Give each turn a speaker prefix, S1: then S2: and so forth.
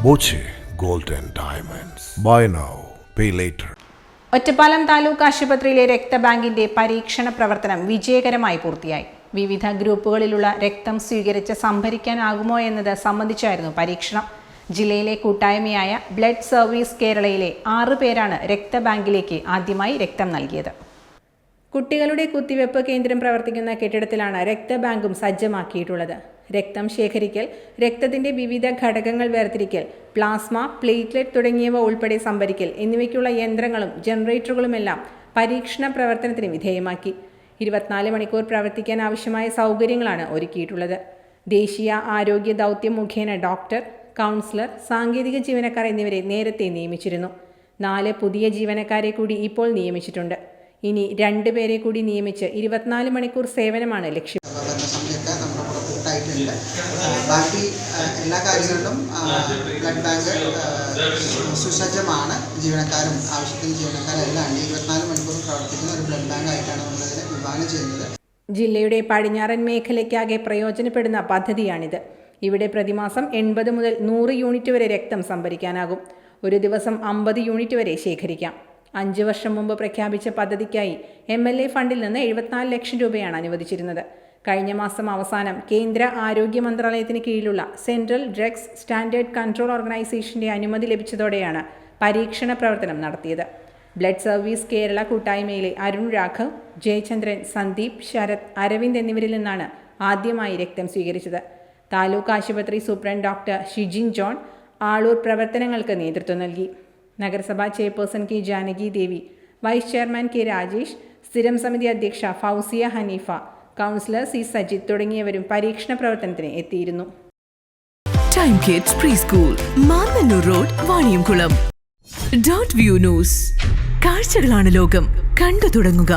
S1: Boche gold and diamonds. Buy now, pay later.
S2: Ottapalam taluk ആശുപത്രിയിലെ രക്തബാങ്കിന്റെ പരീക്ഷണ പ്രവർത്തനം വിജയകരമായി പൂർത്തിയായി. വിവിധ ഗ്രൂപ്പുകളിലുള്ള രക്തം സ്വീകരിച്ച് സംഭരിക്കാനാകുമോ എന്നത് സംബന്ധിച്ചായിരുന്നു പരീക്ഷണം. ജില്ലയിലെ കൂട്ടായ്മയായ ബ്ലഡ് സർവീസ് കേരളയിലെ 6 പേരാണ് രക്തബാങ്കിലേക്ക് ആദ്യമായി രക്തം നൽകിയത്. കുട്ടികളുടെ കുത്തിവെപ്പ് കേന്ദ്രം പ്രവർത്തിക്കുന്ന കെട്ടിടത്തിലാണ് രക്തബാങ്കും സജ്ജമാക്കിയിട്ടുള്ളത്. രക്തം ശേഖരിക്കൽ, രക്തത്തിന്റെ വിവിധ ഘടകങ്ങൾ വേർതിരിക്കൽ, പ്ലാസ്മ, പ്ലേറ്റ്ലെറ്റ് തുടങ്ങിയവ ഉൾപ്പെടെ സംഭരിക്കൽ എന്നിവയ്ക്കുള്ള യന്ത്രങ്ങളും ജനറേറ്ററുകളുമെല്ലാം പരീക്ഷണ പ്രവർത്തനത്തിന് വിധേയമാക്കി. 24 മണിക്കൂർ പ്രവർത്തിക്കാൻ ആവശ്യമായ സൗകര്യങ്ങളാണ് ഒരുക്കിയിട്ടുള്ളത്. ദേശീയ ആരോഗ്യ ദൗത്യം മുഖേന ഡോക്ടർ, കൗൺസിലർ, സാങ്കേതിക ജീവനക്കാർ എന്നിവരെ നേരത്തെ നിയമിച്ചിരുന്നു. 4 പുതിയ ജീവനക്കാരെ കൂടി ഇപ്പോൾ നിയമിച്ചിട്ടുണ്ട്. ഇനി 2 പേരെ കൂടി നിയമിച്ച് 24 മണിക്കൂർ സേവനമാണ് ലക്ഷ്യം.
S3: ബാക്കി എല്ലാ കാര്യങ്ങളിലും ബ്ലഡ് ബാങ്ക് സുസജ്ജമാണ്. ജീവനക്കാരും ആവശ്യത്തിന് ജീവനക്കാരെല്ലാം 24 മണിക്കൂർ പ്രവർത്തിക്കുന്ന ഒരു ബ്ലഡ് ബാങ്ക് ആയിട്ടാണ് നമ്മളിതിനെ വിഭാവനം ചെയ്യുന്നത്.
S2: ജില്ലയുടെ പടിഞ്ഞാറൻ മേഖലയ്ക്കാകെ പ്രയോജനപ്പെടുന്ന പദ്ധതിയാണിത്. ഇവിടെ പ്രതിമാസം 80 മുതൽ 100 യൂണിറ്റ് വരെ രക്തം സംഭരിക്കാനാകും. ഒരു ദിവസം 50 യൂണിറ്റ് വരെ ശേഖരിക്കാം. 5 വർഷം മുമ്പ് പ്രഖ്യാപിച്ച പദ്ധതിക്കായി MLA ഫണ്ടിൽ നിന്ന് 74 ലക്ഷം രൂപയാണ് അനുവദിച്ചിരുന്നത്. കഴിഞ്ഞ മാസം അവസാനം കേന്ദ്ര ആരോഗ്യ മന്ത്രാലയത്തിന് കീഴിലുള്ള സെൻട്രൽ ഡ്രഗ്സ് സ്റ്റാൻഡേർഡ് കൺട്രോൾ ഓർഗനൈസേഷന്റെ അനുമതി ലഭിച്ചതോടെയാണ് പരീക്ഷണ പ്രവർത്തനം നടത്തിയത്. ബ്ലഡ് സർവീസ് കേരള കൂട്ടായ്മയിലെ അരുൺ രാഘവ്, ജയചന്ദ്രൻ, സന്ദീപ്, ശരത്, അരവിന്ദ് എന്നിവരിൽ നിന്നാണ് ആദ്യമായി രക്തം സ്വീകരിച്ചത്. താലൂക്ക് ആശുപത്രി superintendent doctor Shijin John Aloor പ്രവർത്തനങ്ങൾക്ക് നേതൃത്വം നൽകി. നഗരസഭാ ചെയർപേഴ്സൺ കെ ജാനകി ദേവി, വൈസ് ചെയർമാൻ കെ രാജേഷ്, സ്ഥിരം സമിതി അധ്യക്ഷ ഫൗസിയ ഹനീഫ, കൗൺസിലർ സി സജിത് തുടങ്ങിയവരും പരീക്ഷണ പ്രവർത്തനത്തിന് എത്തിയിരുന്നു.
S4: Time kids pre school, Mannannur road, Vaniyamkulam. Dot view news. കാഴ്ചകളാണ് ലോകം, കണ്ടു തുടങ്ങുക.